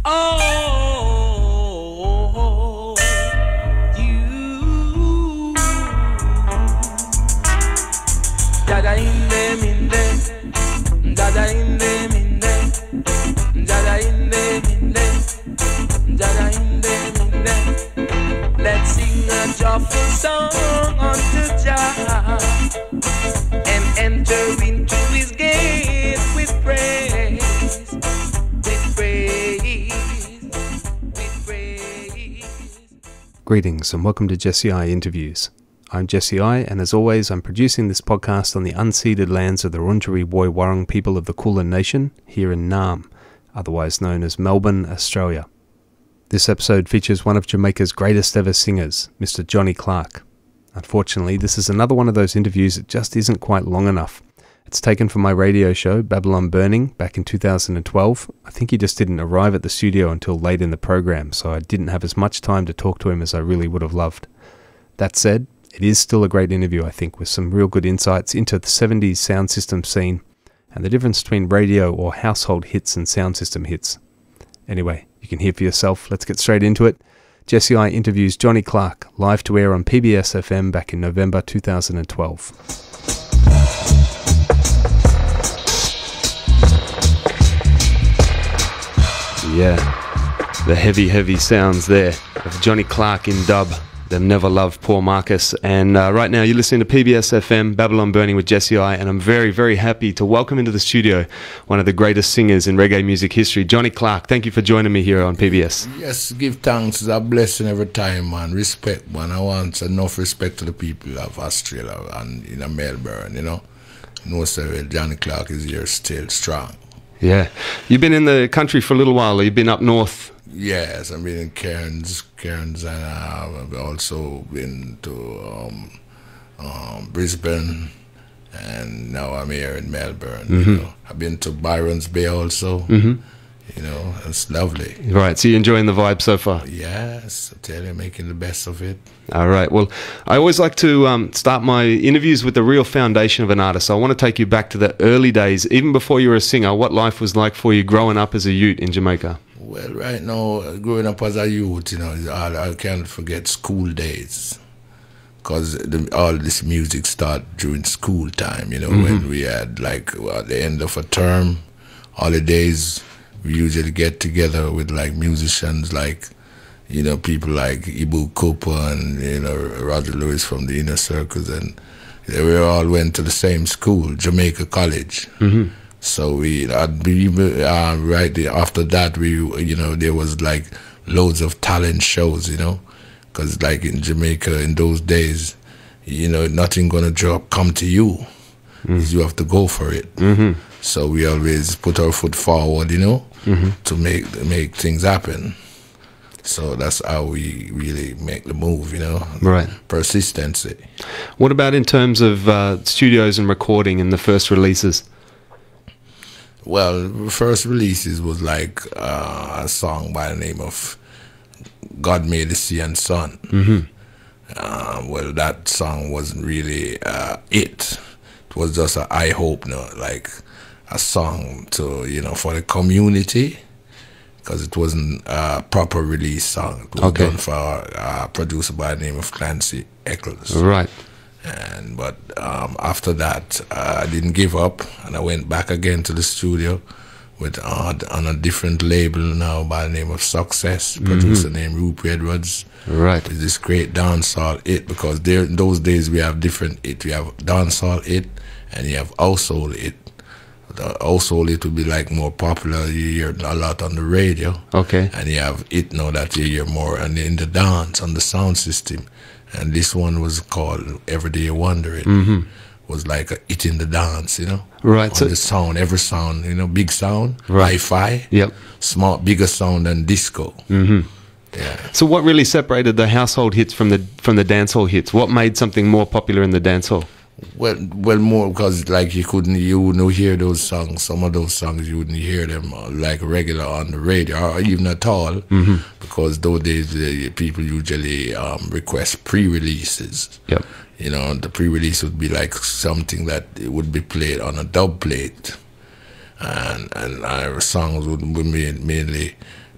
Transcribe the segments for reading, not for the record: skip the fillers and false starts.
Oh, you. Dada in them, in them. Dada in them, in them. Dada in them, in them. Dada in them, in them. Let's sing a joyful song unto Jah and enter into his gate with praise, with praise, with praise. Greetings and welcome to Jesse I Interviews. I'm Jesse I, and as always I'm producing this podcast on the unceded lands of the Wurundjeri Woi Wurrung people of the Kulin Nation here in Naarm, otherwise known as Melbourne, Australia. This episode features one of Jamaica's greatest ever singers, Mr. Johnny Clarke. Unfortunately, this is another one of those interviews that just isn't quite long enough. It's taken from my radio show, Babylon Burning, back in 2012. I think he just didn't arrive at the studio until late in the program, so I didn't have as much time to talk to him as I really would have loved. That said, it is still a great interview, I think, with some real good insights into the 70s sound system scene and the difference between radio or household hits and sound system hits. Anyway, you can hear for yourself. Let's get straight into it. Jesse I interviews Johnny Clarke, live to air on PBS FM back in November 2012. Yeah, the heavy sounds there of Johnny Clarke in dub. They've never loved Paul Marcus. And right now you're listening to PBS FM, Babylon Burning with Jesse I, and I'm very happy to welcome into the studio one of the greatest singers in reggae music history, Johnny Clarke. Thank you for joining me here on PBS. Yes, give thanks. It's a blessing every time, man. Respect, man. I want enough respect to the people of Australia and in Melbourne, you know. No, sir, Johnny Clarke is here still strong. Yeah. You've been in the country for a little while. You've been up north. Yes, I've been in Cairns, and I've also been to Brisbane, and now I'm here in Melbourne. Mm-hmm. You know, I've been to Byron's Bay also. Mm-hmm. You know, it's lovely. Right, so you're enjoying the vibe so far? Yes, I tell you, making the best of it. All right, well, I always like to start my interviews with the real foundation of an artist. So I want to take you back to the early days, even before you were a singer, what life was like for you growing up as a youth in Jamaica. Well, right now, growing up as a youth, you know, I can't forget school days. Because all this music started during school time, you know, when we had, like, at the end of a term, holidays, we usually get together with, like, musicians, like, you know, people like Ibu Cooper and, you know, Roger Lewis from the Inner Circles, and we all went to the same school, Jamaica College. Mm-hmm. So right after that, you know, there was like loads of talent shows, you know, because like in Jamaica in those days, you know, nothing gonna come to you. You have to go for it. Mm-hmm. So we always put our foot forward, you know, to make things happen. So that's how we really make the move, you know. Right. Persistency. What about in terms of studios and recording and the first releases? Well, the first releases was like a song by the name of God Made the Sea and Sun. Mm-hmm. Well, that song wasn't really it. It was just a I hope note, like a song to, you know, for the community, because it wasn't a proper release song. It was done for a producer by the name of Clancy Eccles. Right. But after that, I didn't give up, and I went back again to the studio with on a different label now by the name of Success, producer named Rupert Edwards. Right. With this great dancehall hit, because there in those days we have different hit. We have dancehall hit, and you have household hit. The household hit would be like more popular. You hear a lot on the radio. Okay. And you have it now that you hear more and in the dance on the sound system. And this one was called Everyday Wonder. It was like a hit in the dance, you know. Right. On the sound, every sound, you know, big sound, hi-fi, small, bigger sound than disco. Mm-hmm. Yeah. So what really separated the household hits from the dancehall hits? What made something more popular in the dancehall? Well, more because like you wouldn't hear those songs. Some of those songs you wouldn't hear them like regular on the radio or even at all, because those days people usually request pre-releases. Yep. You know, the pre-release would be like something that it would be played on a dub plate, and our songs would be mainly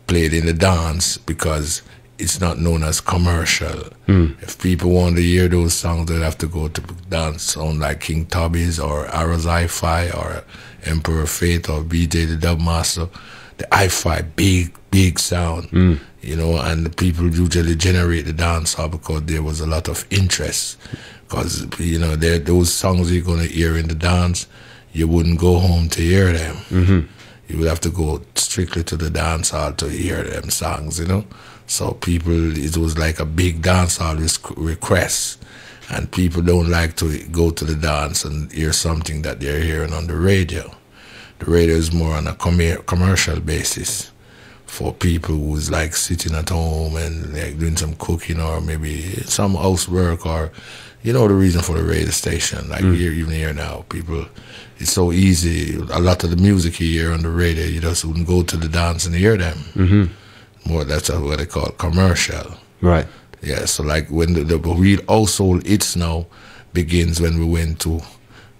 played in the dance because it's not known as commercial. If people want to hear those songs, they'd have to go to dance sound like King Tubby's or Arrows Hi-Fi or Emperor Fate or BJ the Dub Master. The Hi-Fi, big sound, you know, and the people usually generate the dance hall because there was a lot of interest. Because, you know, those songs you're going to hear in the dance, you wouldn't go home to hear them. You would have to go strictly to the dance hall to hear them songs, you know. So people, it was like a big dance hall request. And people don't like to go to the dance and hear something that they're hearing on the radio. The radio is more on a commercial basis for people who's like sitting at home and like doing some cooking or maybe some housework or, you know, the reason for the radio station. Like even here now, people, it's so easy. A lot of the music you hear on the radio, you just wouldn't go to the dance and hear them. More, that's what they call commercial. Right. Yeah, so like when the real household hits now begins when we went to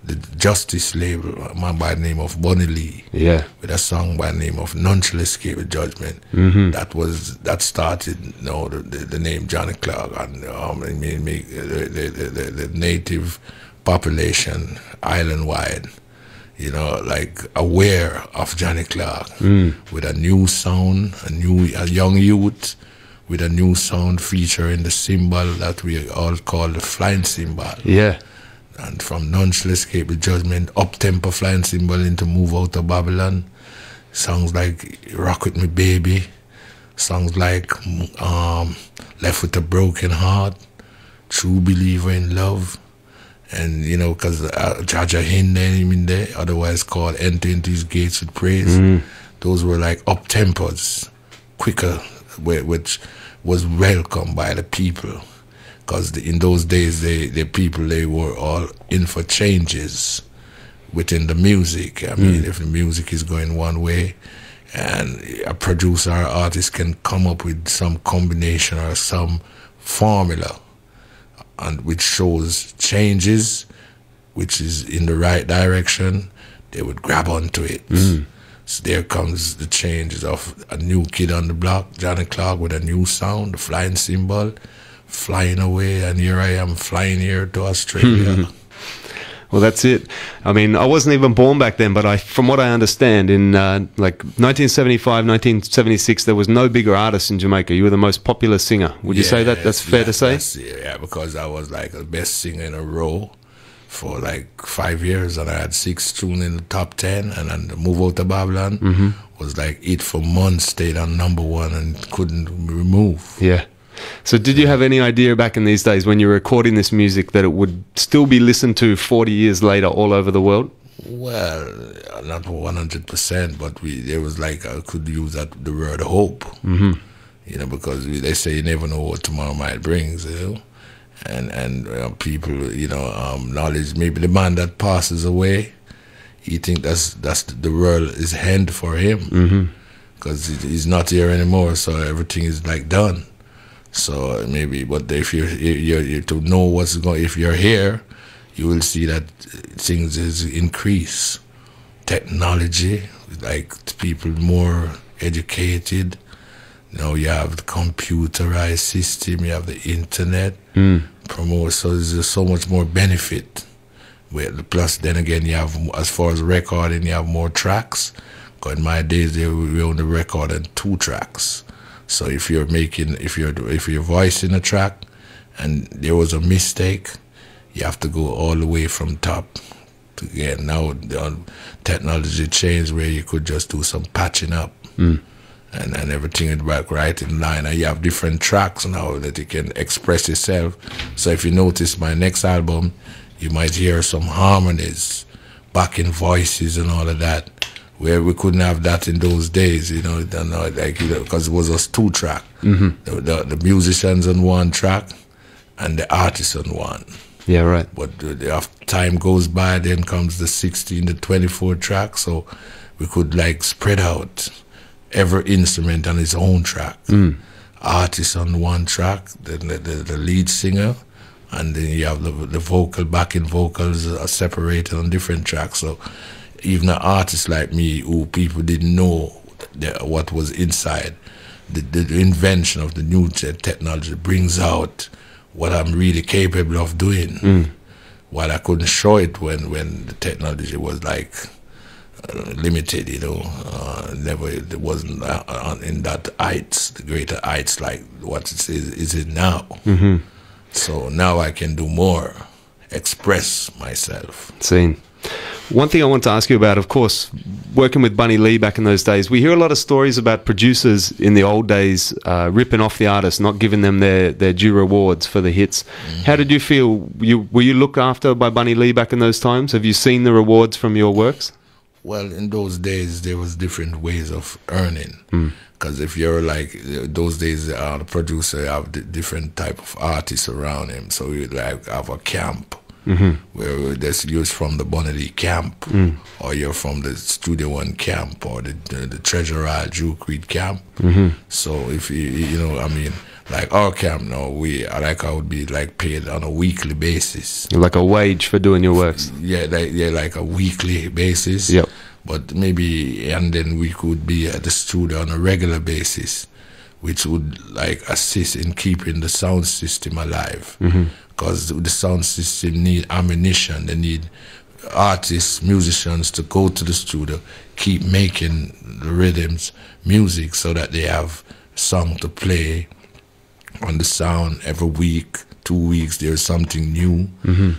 the Justice label, a man by the name of Bunny Lee, with a song by the name of None Shall Escape with Judgment. That started, you know, the name Johnny Clarke and the native population island-wide, you know, like aware of Johnny Clarke with a new sound, a young youth with a new sound featuring the cymbal that we all call the flying cymbal. Yeah. And from None Shall Escape with Judgment, up-tempo flying cymbal into Move Out of Babylon. Songs like Rock With Me Baby. Songs like Left With a Broken Heart, True Believer in Love. And, you know, because Jaja Hinde in there, otherwise called Enter Into His Gates with Praise. Those were like up-tempos, quicker, which was welcomed by the people. Because in those days, the people, they were all in for changes within the music. I mean, if the music is going one way, and a producer or artist can come up with some combination or some formula, and which shows changes, which is in the right direction, they would grab onto it. So there comes the changes of a new kid on the block, Johnny Clarke, with a new sound, the flying cymbal, flying away, and here I am flying here to Australia. Well, that's it. I mean, I wasn't even born back then, but from what I understand, in like 1975, 1976, there was no bigger artist in Jamaica. You were the most popular singer. Would you say that? That's fair to say? Yeah, because I was like the best singer in a row for like 5 years, and I had 6 tunes in the top 10, and then the Move Out of Babylon was like it for months, stayed on #1 and couldn't remove. Yeah. So did you have any idea back in these days when you were recording this music that it would still be listened to 40 years later all over the world? Well, not 100%, but there was like, I could use the word hope, you know, because they say you never know what tomorrow might bring, you know, and people, you know, knowledge, maybe the man that passes away, you think that's the world is end for him, because he's not here anymore, so everything is like done. So maybe, but if you're to know what's going, if you're here, you will see that things is increase. Technology, like people more educated. You know, you have the computerized system, you have the internet, promote. So there's so much more benefit. Plus, then again, you have, as far as recording, you have more tracks. Because in my days, we only recorded 2 tracks. So if you're voicing a track and there was a mistake, you have to go all the way from top to get. Now the technology changed where you could just do some patching up and everything is back right in line. And you have different tracks now that you can express yourself. So if you notice my next album, you might hear some harmonies, backing voices and all of that, where we couldn't have that in those days, you know, like, because it was a 2-track. The musicians on 1 track and the artist on 1. Yeah, right. But after time goes by, then comes the 16, the 24 track, so we could like spread out every instrument on its own track. Artist on 1 track, then the lead singer, and then you have the vocal, backing vocals are separated on different tracks. So even an artist like me, who people didn't know what was inside. The invention of the new technology brings out what I'm really capable of doing. While I couldn't show it when the technology was like limited, never, it wasn't in that heights, the greater heights like what it is it now. So now I can do more, express myself. Seen. One thing I want to ask you about, of course, working with Bunny Lee back in those days, we hear a lot of stories about producers in the old days ripping off the artists, not giving them their due rewards for the hits. How did you feel? Were you looked after by Bunny Lee back in those times? Have you seen the rewards from your works? Well, in those days, there was different ways of earning. Because if you're like, those days, the producer have different type of artists around him. So you like have a camp. Where that's used from the Bunny Lee camp, or you're from the Studio One camp, or the Treasurer Duke Reed camp. So if like our camp now, I would be like paid on a weekly basis, like a wage for doing your works. Like a weekly basis. Yep. But maybe, and then we could be at the studio on a regular basis, which would like assist in keeping the sound system alive. Because the sound system need ammunition. They need artists, musicians to go to the studio, keep making the rhythms, music, so that they have song to play on the sound every week. 2 weeks, there's something new.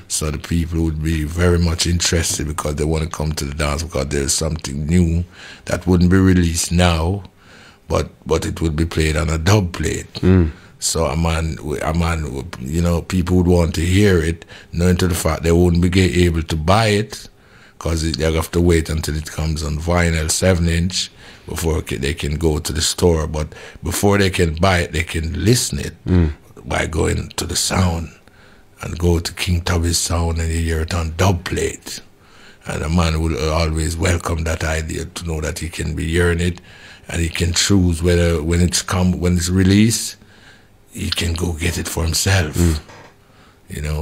So the people would be very much interested because they want to come to the dance because there's something new that wouldn't be released now, but it would be played on a dub plate. So a man, people would want to hear it, knowing to the fact they wouldn't be able to buy it because they have to wait until it comes on vinyl 7-inch before they can go to the store. But before they can buy it, they can listen it by going to the sound and go to King Tubby's sound and you hear it on dub plate. And a man will always welcome that idea to know that he can be hearing it and he can choose whether when it's released, he can go get it for himself,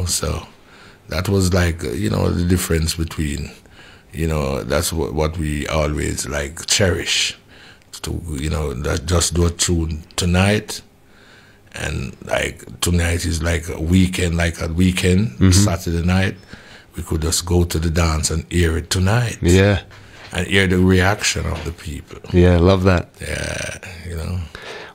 so that was like, the difference between, that's what we always like cherish, to, that just do a tune tonight, and like tonight is like a weekend, Saturday night, we could just go to the dance and hear it tonight. Yeah. And hear the reaction of the people. Yeah, love that. Yeah,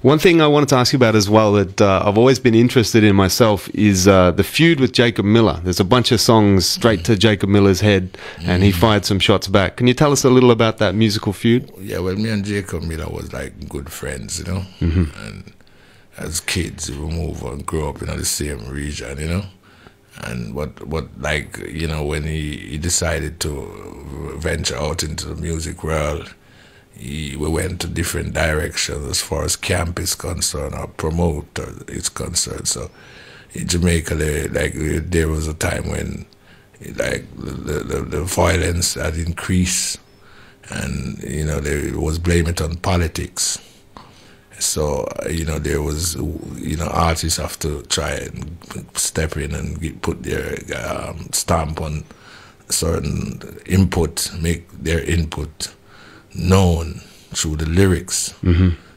One thing I wanted to ask you about as well that I've always been interested in myself is the feud with Jacob Miller. There's a bunch of songs straight to Jacob Miller's head, and he fired some shots back. Can you tell us a little about that musical feud? Yeah, well, me and Jacob Miller was like good friends, and as kids, we moved and grew up in the same region, And what like, when he decided to venture out into the music world, we went to different directions as far as camp is concerned or promoter is concerned. So in Jamaica, there was a time when the violence had increased, and they was blame it on politics. So there was artists have to try and step in and put their stamp on certain input, make their input known through the lyrics.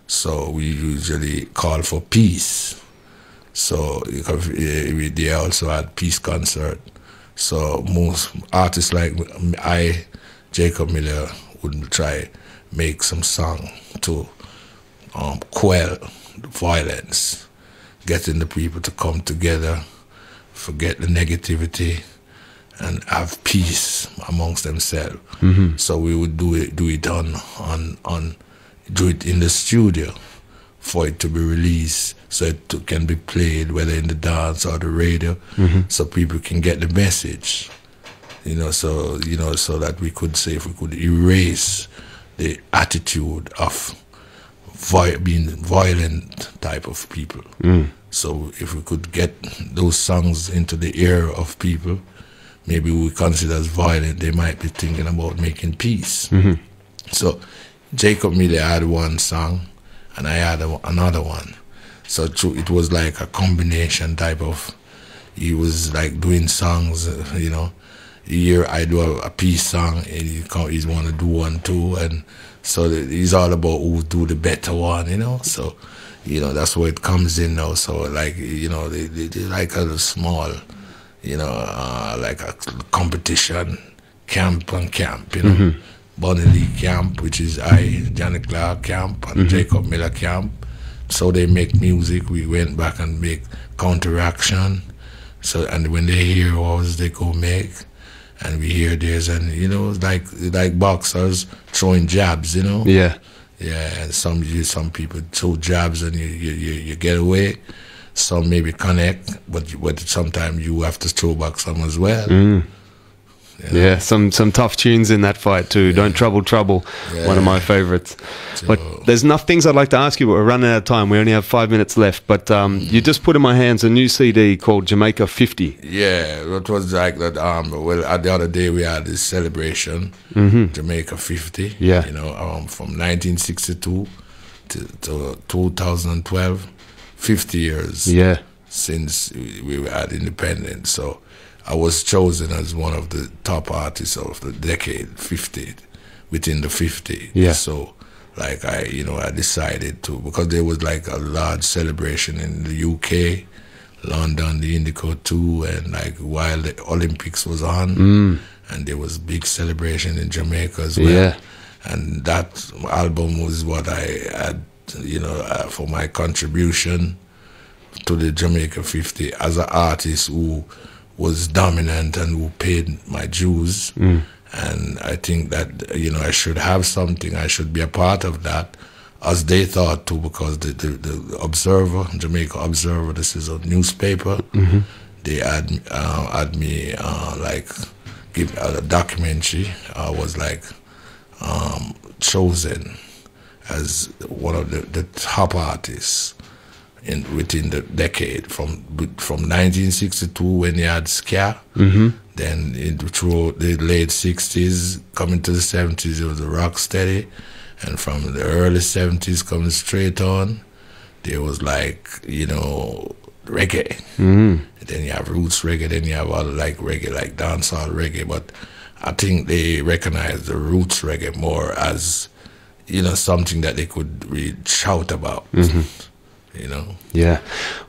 So we usually call for peace. So they also had peace concert. So most artists like Jacob Miller, would try make some song to quell the violence, getting the people to come together, forget the negativity, and have peace amongst themselves. So we would do it in the studio for it to be released, so it can be played whether in the dance or the radio, so people can get the message. So that we could say, if we could erase the attitude of being violent type of people. So if we could get those songs into the ear of people, maybe we consider as violent, they might be thinking about making peace. So Jacob Miller had one song and I had another one. So it was like a combination type of, he was like doing songs, Here I do a peace song and he's want to do one too, and So it's all about who do the better one, you know. So, you know, that's where it comes in now. So, like, you know, they like a small, you know, like a competition, camp on camp, you know. Bonnie Lee camp, which is Johnny Clarke camp, and Jacob Miller camp. So they make music. We went back and make counteraction. So, and when they hear ours, they go make. And we hear theirs, and you know, like boxers throwing jabs, you know. Yeah. Yeah, and some people throw jabs and you get away. Some maybe connect, but sometimes you have to throw back some as well. Yeah, some tough tunes in that fight too. Yeah. Don't Trouble, one of my favorites. So, but there's enough things I'd like to ask you, but we're running out of time. We only have 5 minutes left. But you just put in my hands a new CD called Jamaica 50. Yeah, it was like that. Well, the other day we had this celebration, Jamaica 50. Yeah, you know, from 1962 to 2012, 50 years. Yeah, since we had independence. So I was chosen as one of the top artists of the decade, 50, within the 50. Yeah. So, like, I decided to, because there was like a large celebration in the UK, London, the Indico too, and like while the Olympics was on, and there was big celebration in Jamaica as well. Yeah. And that album was what I had, you know, for my contribution to the Jamaica 50 as an artist who was dominant and who paid my dues. And I think that, you know, I should have something, I should be a part of that, as they thought too, because the Observer, Jamaica Observer, this is a newspaper, they had me like give a documentary. I was like chosen as one of the top artists within the decade from 1962 when they had ska, then through the late 60s coming to the 70s it was a rock steady, and from the early 70s coming straight on there was like, you know, reggae. Then you have roots reggae, then you have other like reggae, like dancehall reggae, but I think they recognize the roots reggae more as, you know, something that they could really shout about. You know. Yeah.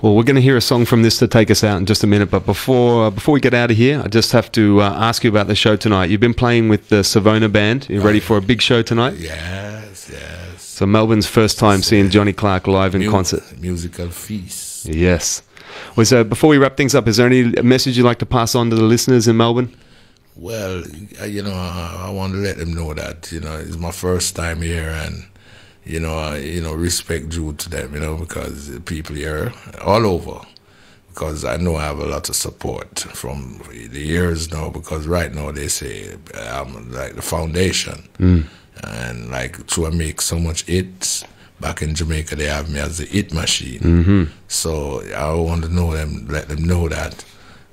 Well, we're going to hear a song from this to take us out in just a minute. But before we get out of here, I just have to ask you about the show tonight. You've been playing with the Savona Band. You ready for a big show tonight? Yes. So Melbourne's first time seeing Johnny Clarke live in concert. Musical feast. Yes. Well, so before we wrap things up, is there any message you'd like to pass on to the listeners in Melbourne? Well, you know, I want to let them know that, you know, it's my first time here, and you know, respect due to them, you know, because the people here all over, because I know I have a lot of support from the years now, because right now they say I'm like the foundation, and like to make so much hits. Back in Jamaica, they have me as the hit machine. So I want to know them, let them know that,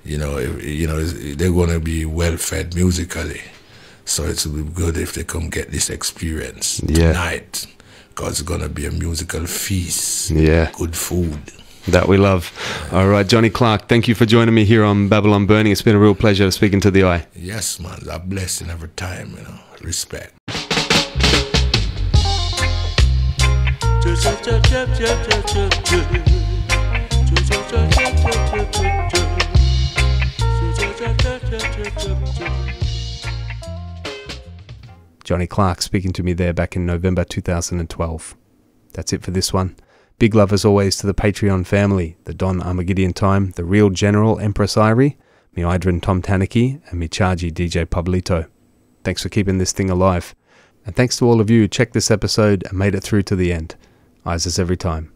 you know, they're going to be well fed musically. So it's be good if they come get this experience tonight. Because it's going to be a musical feast. Yeah. Good food. That we love. All right, Johnny Clarke, thank you for joining me here on Babylon Burning. It's been a real pleasure speaking to the eye. Yes, man. It's a blessing every time, you know. Respect. Johnny Clarke speaking to me there back in November 2012. That's it for this one. Big love as always to the Patreon family, the Don Armageddon Time, the Real General Empress Irie, me Idrin Tom Tanaki, and me Chargy DJ Pablito. Thanks for keeping this thing alive. And thanks to all of you who checked this episode and made it through to the end. Eyes every time.